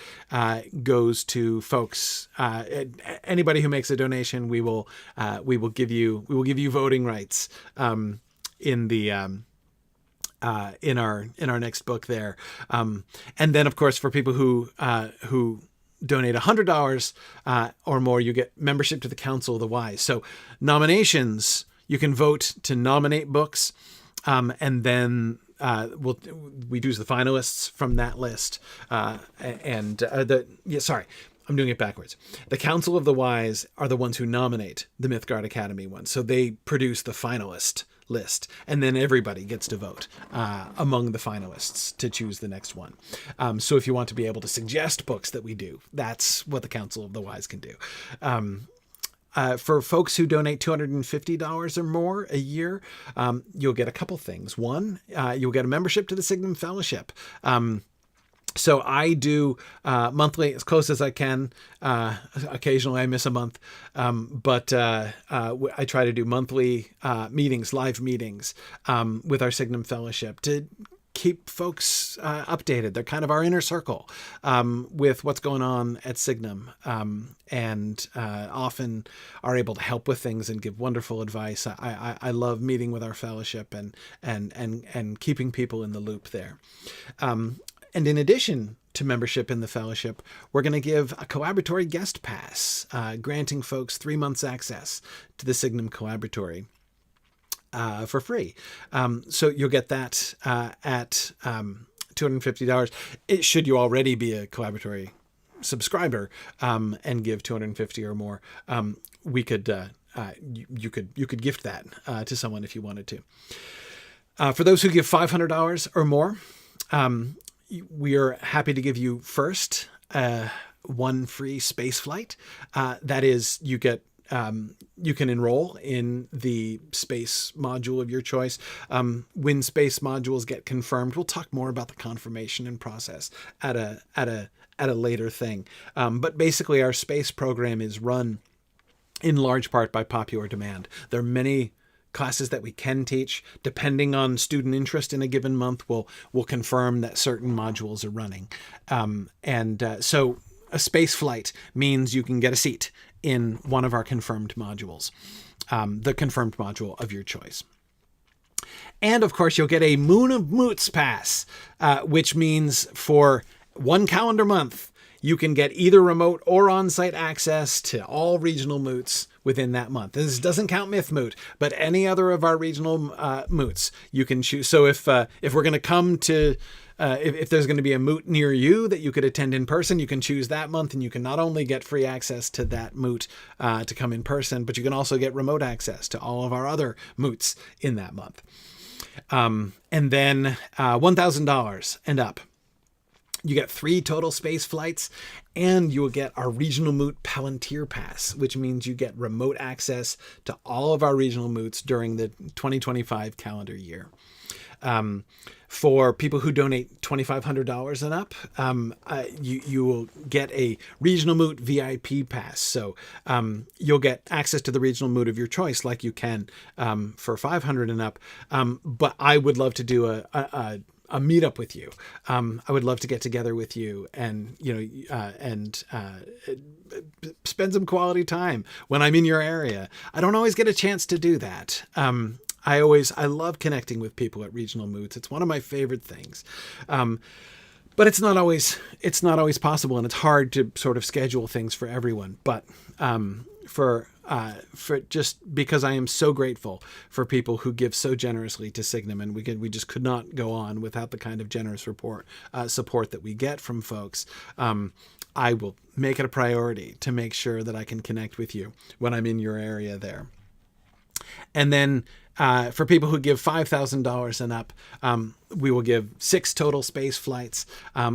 goes to folks. Anybody who makes a donation, we will give you voting rights. In the in our next book there, and then of course for people who donate $100 or more, you get membership to the Council of the Wise. So nominations, you can vote to nominate books, and then we choose the finalists from that list. I'm doing it backwards. The Council of the Wise are the ones who nominate the Mythgard Academy ones. So they produce the finalist list, and then everybody gets to vote among the finalists to choose the next one. So if you want to be able to suggest books that we do, that's what the Council of the Wise can do. For folks who donate $250 or more a year, you'll get a couple things. One, you'll get a membership to the Signum Fellowship. So I do monthly, as close as I can. Occasionally I miss a month, but I try to do monthly meetings, live meetings with our Signum Fellowship to keep folks updated. They're kind of our inner circle with what's going on at Signum, and often are able to help with things and give wonderful advice. I love meeting with our fellowship and keeping people in the loop there. And in addition to membership in the fellowship, we're going to give a collaboratory guest pass, granting folks 3 months access to the Signum Collaboratory for free. So you'll get that at $250. Should you already be a collaboratory subscriber and give $250 or more, we could you could gift that to someone if you wanted to. For those who give $500 or more, we are happy to give you first one free space flight. That is, you get you can enroll in the space module of your choice. When space modules get confirmed, we'll talk more about the confirmation and process at a later thing. But basically, our space program is run in large part by popular demand. There are many classes that we can teach. Depending on student interest in a given month, we'll confirm that certain modules are running. So a space flight means you can get a seat in one of our confirmed modules, the confirmed module of your choice. And of course, you'll get a Moon of Moots pass, which means for one calendar month, you can get either remote or on-site access to all regional moots within that month. This doesn't count Myth Moot, but any other of our regional moots you can choose. So if we're going to come to, if there's going to be a moot near you that you could attend in person, you can choose that month, and you can not only get free access to that moot to come in person, but you can also get remote access to all of our other moots in that month. And then $1,000 and up, you get 3 total space flights, and you will get our Regional Moot Palantir Pass, which means you get remote access to all of our regional moots during the 2025 calendar year. For people who donate $2,500 and up, you will get a Regional Moot VIP Pass. So you'll get access to the regional moot of your choice, like you can for $500 and up. But I would love to do a meetup with you. I would love to get together with you and spend some quality time when I'm in your area. I don't always get a chance to do that. I love connecting with people at regional moots. It's one of my favorite things. But it's not always possible, and it's hard to sort of schedule things for everyone. But for for just because I am so grateful for people who give so generously to Signum, and we just could not go on without the kind of generous support that we get from folks. I will make it a priority to make sure that I can connect with you when I'm in your area there. And then for people who give $5,000 and up, we will give 6 total space flights.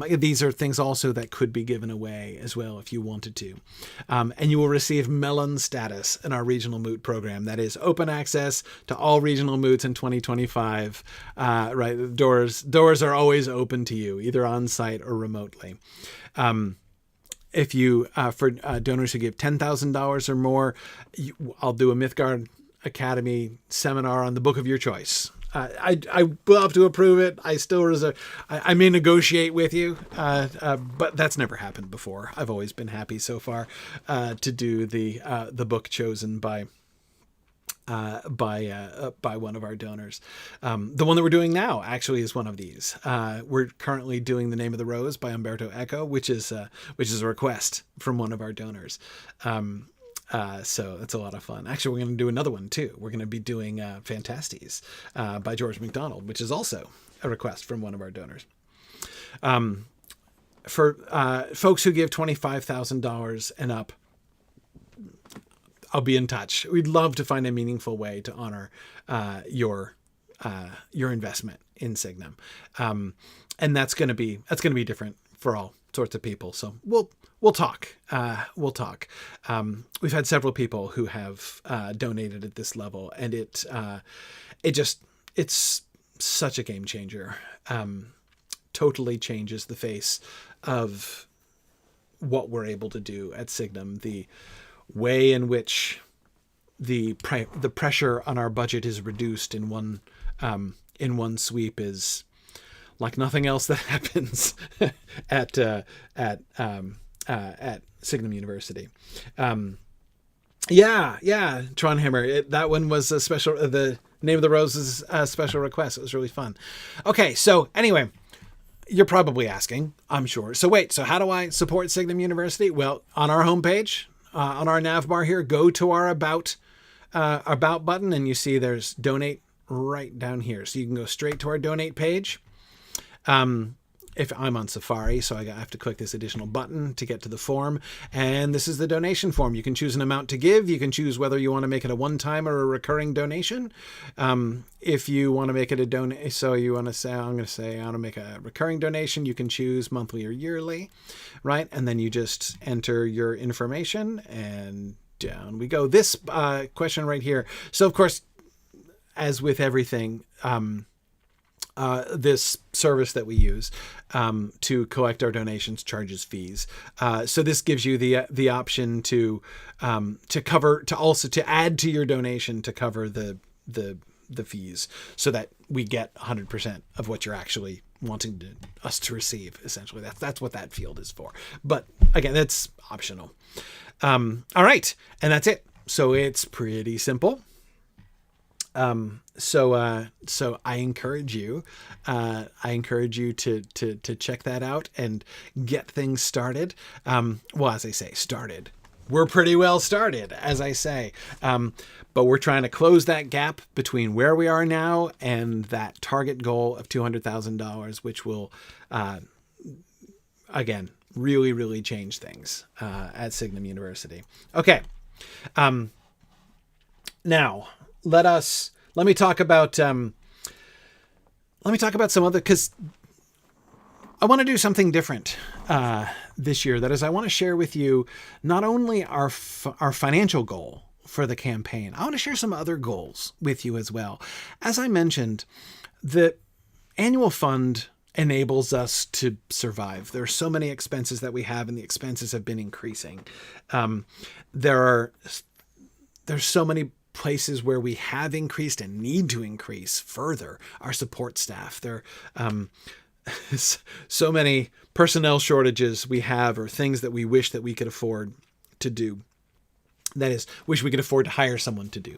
These are things also that could be given away as well if you wanted to. And you will receive Melon status in our regional moot program. That is open access to all regional moots in 2025. Right, the doors are always open to you, either on site or remotely. If you for donors who give $10,000 or more, I'll do a Mythgard Academy seminar on the book of your choice. I will have to approve it. I still reserve. I may negotiate with you, but that's never happened before. I've always been happy so far to do the book chosen by one of our donors. The one that we're doing now actually is one of these. We're currently doing The Name of the Rose by Umberto Eco, which is a request from one of our donors. So that's a lot of fun. Actually, we're going to do another one too. We're going to be doing Fantastes by George MacDonald, which is also a request from one of our donors. For folks who give $25,000 and up, I'll be in touch. We'd love to find a meaningful way to honor your investment in Signum, and that's going to be different for all sorts of people. So we'll talk. We've had several people who have donated at this level, and it's such a game changer. Totally changes the face of what we're able to do at Signum. The way in which the pressure on our budget is reduced in one sweep is like nothing else that happens at Signum University. Tronhammer. That one was a special. The Name of the Rose is a special request. It was really fun. Okay, so anyway, you're probably asking, I'm sure. So wait, so how do I support Signum University? Well, on our homepage, on our nav bar here, go to our about button, and you see there's donate right down here. So you can go straight to our donate page. If I'm on Safari, so I have to click this additional button to get to the form. And this is the donation form. You can choose an amount to give. You can choose whether you want to make it a one-time or a recurring donation. If you want to make it a donation, so you want to say, I want to make a recurring donation, you can choose monthly or yearly, right? And then you just enter your information and down we go. This question right here. So of course, as with everything, this service that we use to collect our donations charges fees. So this gives you the option to add to your donation to cover the fees, so that we get 100% of what you're actually wanting us to receive. Essentially, that's what that field is for. But again, that's optional. All right, and that's it. So it's pretty simple. So I encourage you to check that out and get things started. Well, as I say, started. We're pretty well started, as I say. But we're trying to close that gap between where we are now and that target goal of $200,000, which will, again, really, really change things, at Signum University. Okay. Now, let me talk about some other, because I want to do something different this year. That is, I want to share with you not only our financial goal for the campaign. I want to share some other goals with you as well. As I mentioned, the annual fund enables us to survive. There are so many expenses that we have, and the expenses have been increasing. There's so many places where we have increased and need to increase further our support staff. There so many personnel shortages we have, or things that we wish that we could afford to do. That is, wish we could afford to hire someone to do.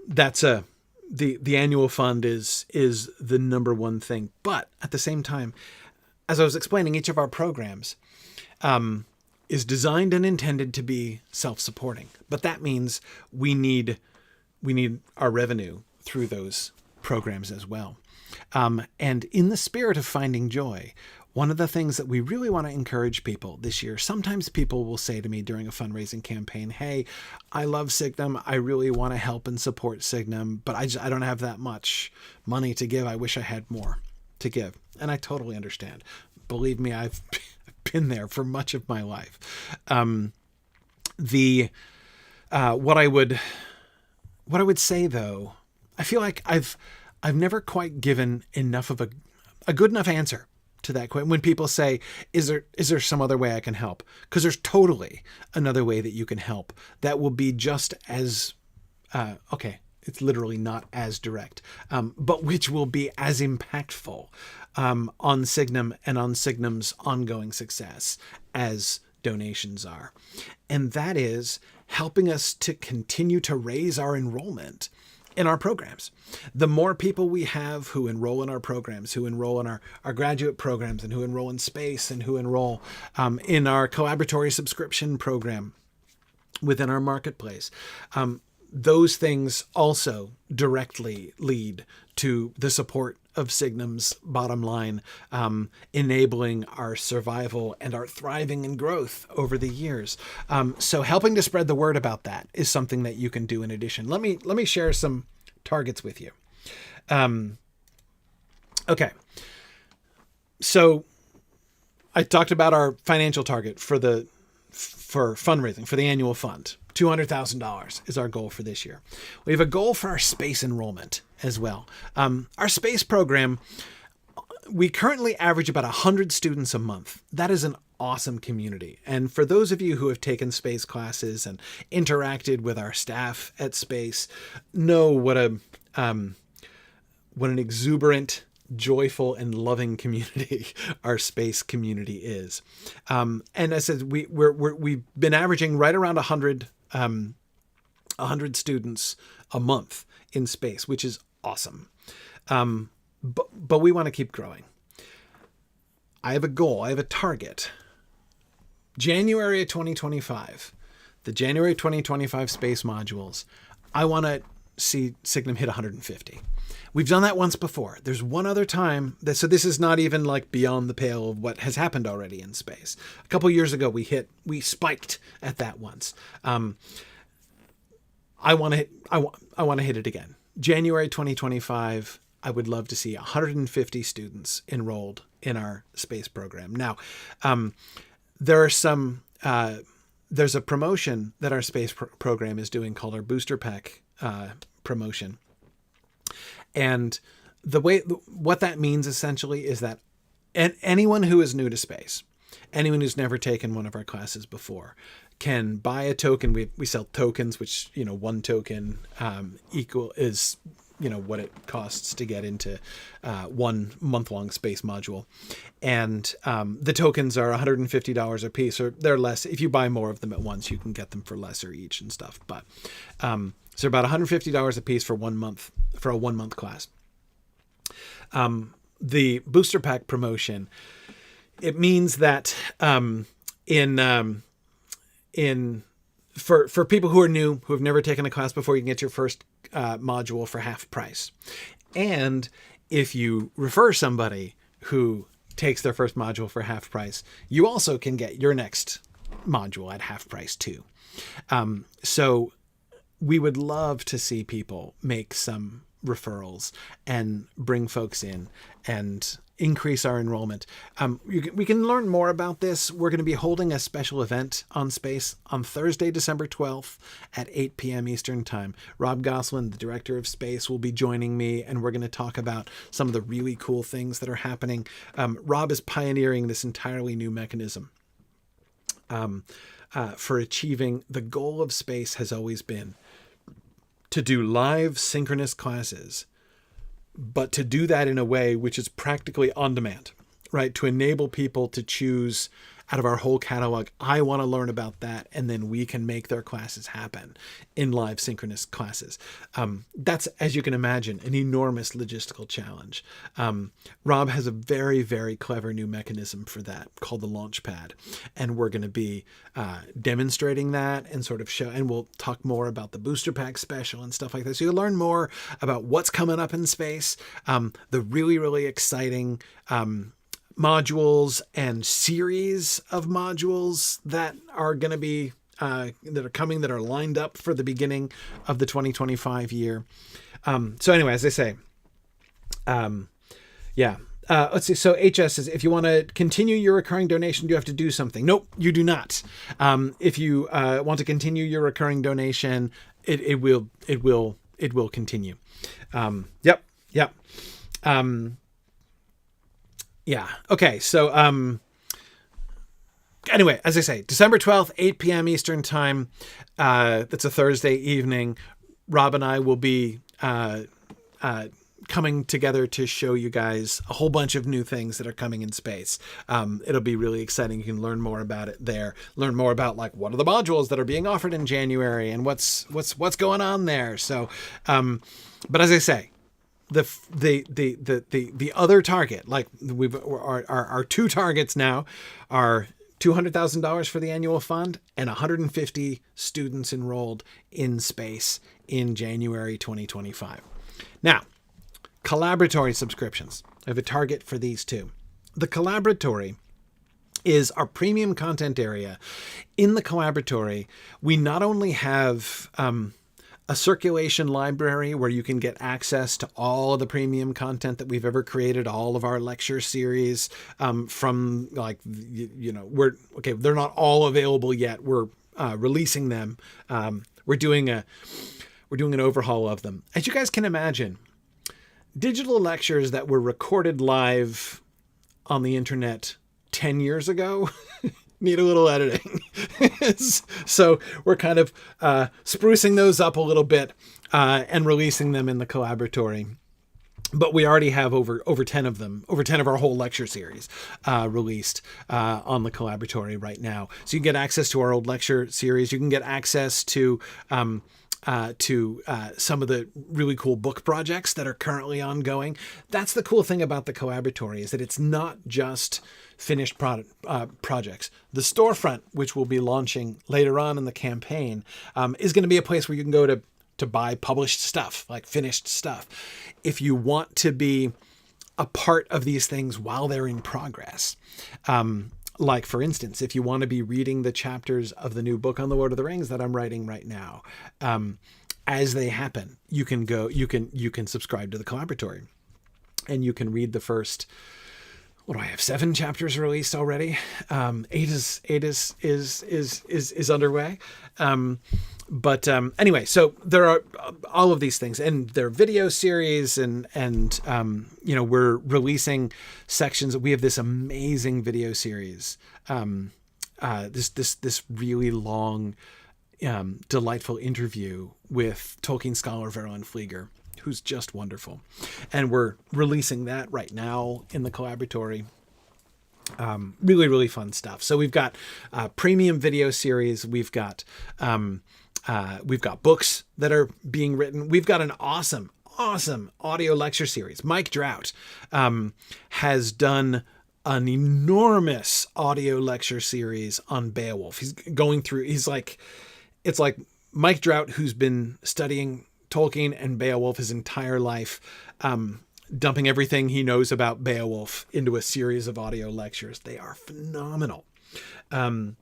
That's the annual fund is the number one thing. But at the same time, as I was explaining, each of our programs, is designed and intended to be self-supporting. But that means we need our revenue through those programs as well. And in the spirit of finding joy, one of the things that we really want to encourage people this year, sometimes people will say to me during a fundraising campaign, hey, I love Signum. I really want to help and support Signum, but I don't have that much money to give. I wish I had more to give. And I totally understand. Believe me, I've been there for much of my life. What I would say though, I feel like I've never quite given enough of a good enough answer to that question. When people say, is there some other way I can help? Because there's totally another way that you can help that will be just as, it's literally not as direct, but which will be as impactful on Signum and on Signum's ongoing success as donations are. And that is helping us to continue to raise our enrollment in our programs. The more people we have who enroll in our programs, who enroll in our graduate programs, and who enroll in space, and who enroll in our collaboratory subscription program within our marketplace, those things also directly lead to the support of Signum's bottom line, enabling our survival and our thriving and growth over the years. So helping to spread the word about that is something that you can do in addition. Let me share some targets with you. Okay. So I talked about our financial target for fundraising, for the annual fund. $200,000 is our goal for this year. We have a goal for our space enrollment as well. Our space program, we currently average about 100 students a month. That is an awesome community. And for those of you who have taken space classes and interacted with our staff at space, know what an exuberant, joyful, and loving community our space community is. And as I said, we've been averaging right around 100 students a month in space, which is awesome. But we want to keep growing. I have a goal. I have a target. January of 2025, the January 2025 space modules, I want to see Signum hit 150. We've done that once before. There's one other time so this is not even like beyond the pale of what has happened already in space. A couple years ago, we spiked at that once. I want to hit it again. January 2025, I would love to see 150 students enrolled in our space program. Now, there's a promotion that our space program is doing called our Booster Pack promotion. And what that means essentially is that anyone who is new to space, anyone who's never taken one of our classes before, can buy a token. We sell tokens, which, one token is what it costs to get into 1 month-long space module. And the tokens are $150 a piece, or they're less. If you buy more of them at once, you can get them for lesser each and stuff. But so about $150 a piece for 1 month, for a 1 month class. The Booster Pack promotion, it means that for people who are new, who have never taken a class before, you can get your first module for half price. And if you refer somebody who takes their first module for half price, you also can get your next module at half price too. So we would love to see people make some referrals and bring folks in and increase our enrollment. We can learn more about this. We're going to be holding a special event on space on Thursday, December 12th at 8 p.m. Eastern Time. Rob Gosselin, the director of space, will be joining me, and we're going to talk about some of the really cool things that are happening. Rob is pioneering this entirely new mechanism for achieving the goal of space has always been to do live synchronous classes, but to do that in a way which is practically on demand, right? To enable people to choose out of our whole catalog. I want to learn about that, and then we can make their classes happen in live synchronous classes. That's, as you can imagine, an enormous logistical challenge. Rob has a very, very clever new mechanism for that called the Launchpad, and we're going to be demonstrating that and sort of show, and we'll talk more about the booster pack special and stuff like that. So you'll learn more about what's coming up in space, the really, really exciting modules and series of modules that are going to be that are coming, that are lined up for the beginning of the 2025 year. So anyway, as I say, let's see. So HS says, if you want to continue your recurring donation, do you have to do something? Nope, you do not. If you want to continue your recurring donation, it will continue. Okay. So, anyway, as I say, December 12th, 8 p.m. Eastern time. That's a Thursday evening. Rob and I will be, coming together to show you guys a whole bunch of new things that are coming in space. It'll be really exciting. You can learn more about it there. Learn more about, like, what are the modules that are being offered in January and what's going on there. So, but as I say, the other target, like our two targets now are $200,000 for the annual fund and 150 students enrolled in space in January 2025. Now, collaboratory subscriptions. I have a target for these two. The collaboratory is our premium content area. In the collaboratory, we not only have a circulation library where you can get access to all of the premium content that we've ever created, all of our lecture series, from, like, they're not all available yet. We're releasing them. We're doing an overhaul of them. As you guys can imagine, digital lectures that were recorded live on the internet 10 years ago need a little editing. So we're kind of sprucing those up a little bit and releasing them in the collaboratory. But we already have over 10 of them, over 10 of our whole lecture series released on the collaboratory right now. So you can get access to our old lecture series. You can get access to some of the really cool book projects that are currently ongoing. That's the cool thing about the collaboratory, is that it's not just finished projects. The storefront, which we'll be launching later on in the campaign, is going to be a place where you can go to buy published stuff, like finished stuff. If you want to be a part of these things while they're in progress, like, for instance, if you want to be reading the chapters of the new book on the Lord of the Rings that I'm writing right now, as they happen, you can subscribe to the collaboratory, and you can read the first, what do I have, 7 chapters released already? 8 is underway. Anyway, so there are all of these things, and they're video series, and we're releasing sections. We have this amazing video series, this really long, delightful interview with Tolkien scholar Verlin Flieger, who's just wonderful. And we're releasing that right now in the collaboratory. Really, really fun stuff. So we've got premium video series. We've got books that are being written. We've got an awesome audio lecture series. Mike Drought has done an enormous audio lecture series on Beowulf. It's like Mike Drought, who's been studying Tolkien and Beowulf his entire life, dumping everything he knows about Beowulf into a series of audio lectures. They are phenomenal. Anyway,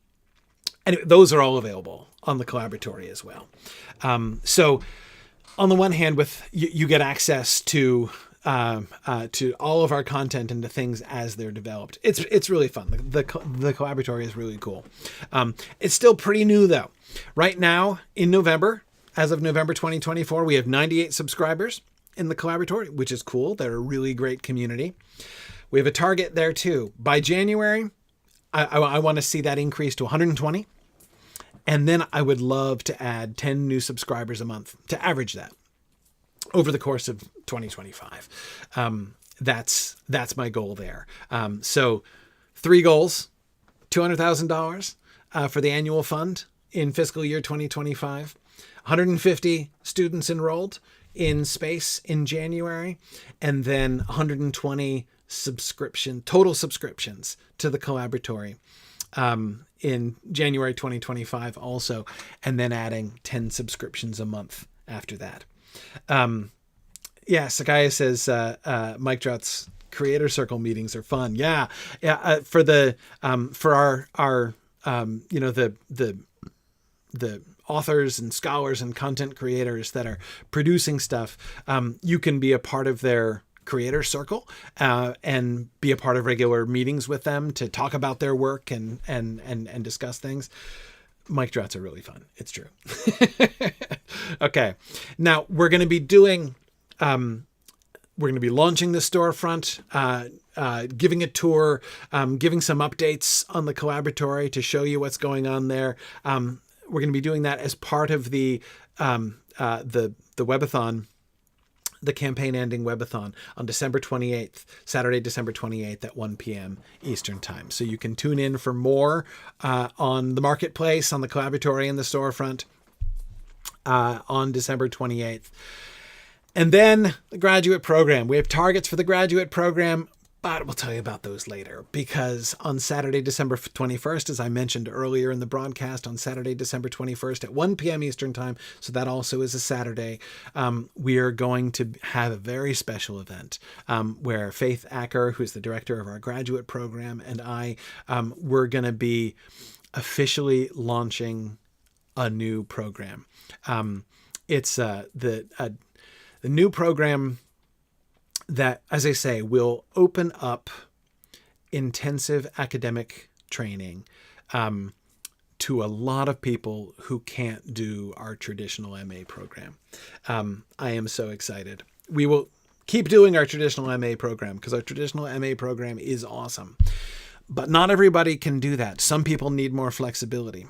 those are all available on the collaboratory as well. So on the one hand, you get access to all of our content and to things as they're developed. It's really fun. The collaboratory is really cool. It's still pretty new though. Right now in November, as of November 2024, we have 98 subscribers in the collaboratory, which is cool. They're a really great community. We have a target there too. By January, I want to see that increase to 120. And then I would love to add 10 new subscribers a month to average that over the course of 2025. That's my goal there. So 3 goals: $200,000 for the annual fund in fiscal year 2025. 150 students enrolled in space in January, and then 120 total subscriptions to the collaboratory in January 2025 also, and then adding 10 subscriptions a month after that. Sakaya says Mike Drout's Creator Circle meetings are fun. For our the authors and scholars and content creators that are producing stuff, you can be a part of their Creator Circle and be a part of regular meetings with them to talk about their work and discuss things. Mike Drout's are really fun. It's true. Okay. Now we're going to be doing, we're going to be launching the storefront, giving a tour, giving some updates on the collaboratory to show you what's going on there. We're going to be doing that as part of the Webathon, the campaign ending Webathon on December 28th, Saturday, December 28th at 1 p.m. Eastern time. So you can tune in for more on the marketplace, on the collaboratory and the storefront on December 28th. And then the graduate program. We have targets for the graduate program, but we'll tell you about those later, because on Saturday, December 21st, as I mentioned earlier in the broadcast, on Saturday, December 21st at 1 p.m. Eastern time, so that also is a Saturday, we are going to have a very special event where Faith Acker, who's the director of our graduate program, and I, we're going to be officially launching a new program. It's the new program that, as I say, will open up intensive academic training to a lot of people who can't do our traditional MA program. I am so excited. We will keep doing our traditional MA program because our traditional MA program is awesome. But not everybody can do that. Some people need more flexibility.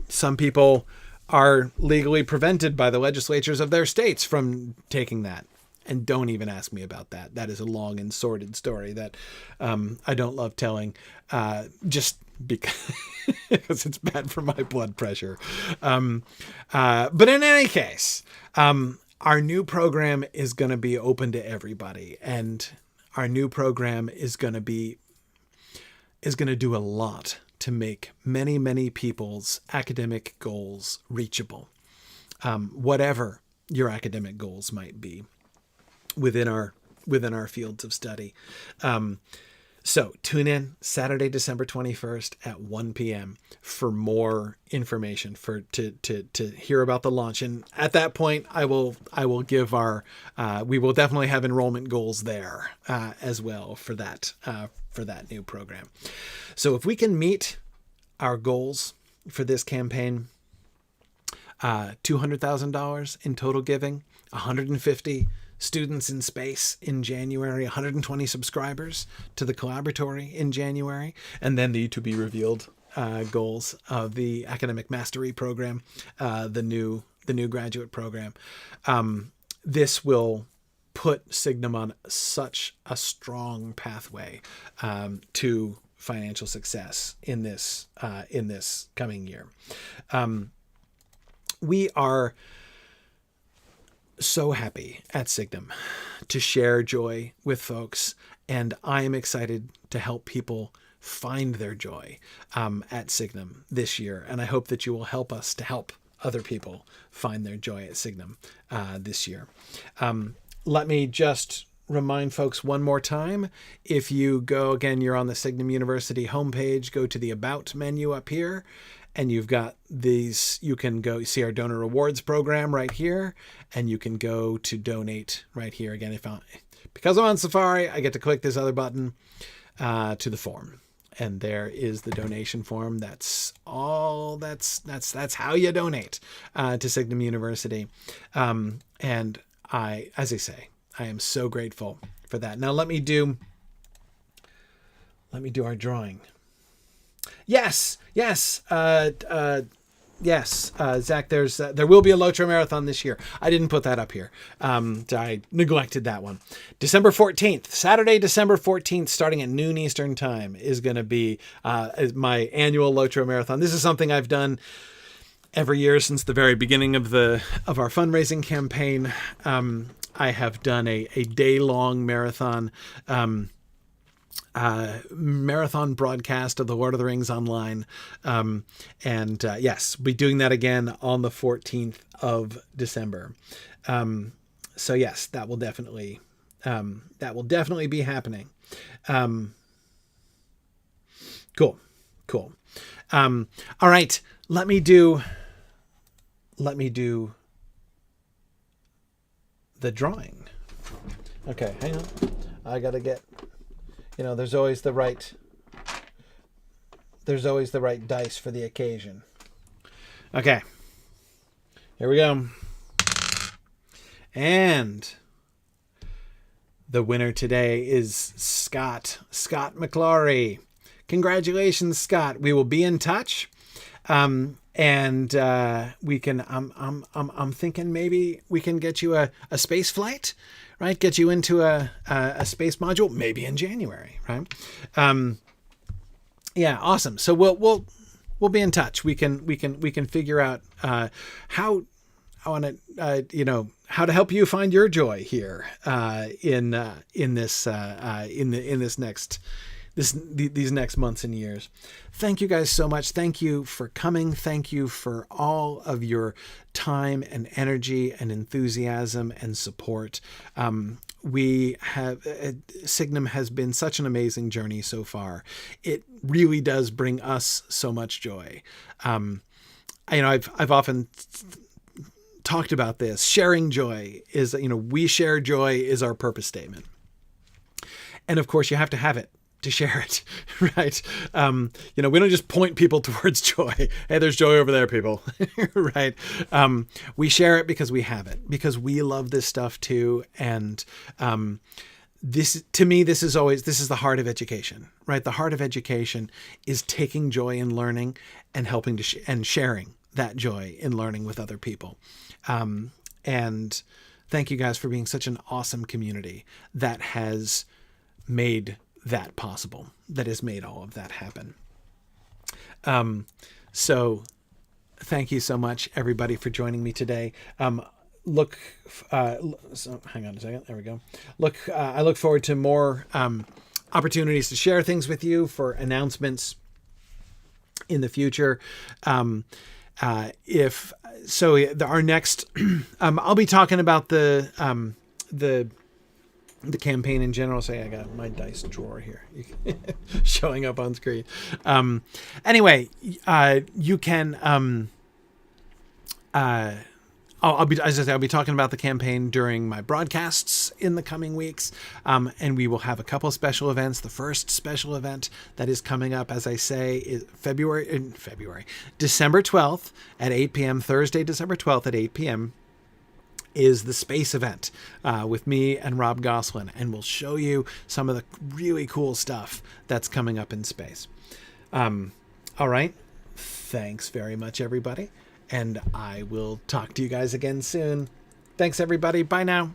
Some people are legally prevented by the legislatures of their states from taking that. And don't even ask me about that. That is a long and sordid story that I don't love telling, just because it's bad for my blood pressure. But in any case, our new program is going to be open to everybody, and our new program is going to do a lot to make many, many people's academic goals reachable, whatever your academic goals might be within our fields of study. So tune in Saturday, December 21st at 1 p.m. for more information, to hear about the launch. And at that point, I will give we will definitely have enrollment goals there as well for that new program. So if we can meet our goals for this campaign, $200,000 in total giving, 150 students in space in January, 120 subscribers to the collaboratory in January, and then the to be revealed goals of the academic mastery program, the new graduate program. This will put Signum on such a strong pathway to financial success in this coming year. We are so happy at Signum to share joy with folks, and I am excited to help people find their joy at Signum this year, and I hope that you will help us to help other people find their joy at Signum this year. Let me just remind folks one more time, if you go, again, you're on the Signum University homepage, go to the About menu up here, and you've got these, you can go see our donor rewards program right here, and you can go to donate right here. Again, because I'm on Safari, I get to click this other button to the form. And there is the donation form. That's all. That's how you donate to Signum University. And as I say, I am so grateful for that. Now let me do our drawing. Yes. Yes, Zach, there will be a LOTRO Marathon this year. I didn't put that up here. I neglected that one. December 14th, Saturday, December 14th, starting at noon Eastern time, is going to be my annual LOTRO Marathon. This is something I've done every year since the very beginning of our fundraising campaign. I have done a day-long marathon marathon broadcast of the Lord of the Rings online. Yes, we'll be doing that again on the 14th of December. So yes, that will definitely be happening. Cool. All right, let me do the drawing. Okay, hang on. I got to get, there's always the right dice for the occasion. Okay. Here we go. And the winner today is Scott McClory. Congratulations, Scott. We will be in touch. And we can, I'm thinking maybe we can get you a space flight, right? Get you into a space module, maybe in January, right? Yeah, awesome. So we'll be in touch. We can figure out how how to help you find your joy here in these next months and years. Thank you guys so much. Thank you for coming. Thank you for all of your time and energy and enthusiasm and support. Signum has been such an amazing journey so far. It really does bring us so much joy. I've often talked about this. Sharing joy is, we share joy is our purpose statement. And of course you have to have it to share it, right? We don't just point people towards joy. Hey, there's joy over there, people, right? We share it because we have it, because we love this stuff too. And this, to me, this is the heart of education, right? The heart of education is taking joy in learning and helping and sharing that joy in learning with other people. And thank you guys for being such an awesome community that has made that possible, that has made all of that happen. So thank you so much, everybody, for joining me today. So hang on a second. There we go. I look forward to more opportunities to share things with you, for announcements in the future. Our next, I'll be talking about the campaign in general. So I got my dice drawer here showing up on screen. Anyway, you can, I'll be talking about the campaign during my broadcasts in the coming weeks. And we will have a couple special events. The first special event that is coming up, as I say, is December 12th at 8 p.m. Thursday, December 12th at 8 p.m. is the space event with me and Rob Goslin, and we'll show you some of the really cool stuff that's coming up in space. All right. Thanks very much, everybody. And I will talk to you guys again soon. Thanks, everybody. Bye now.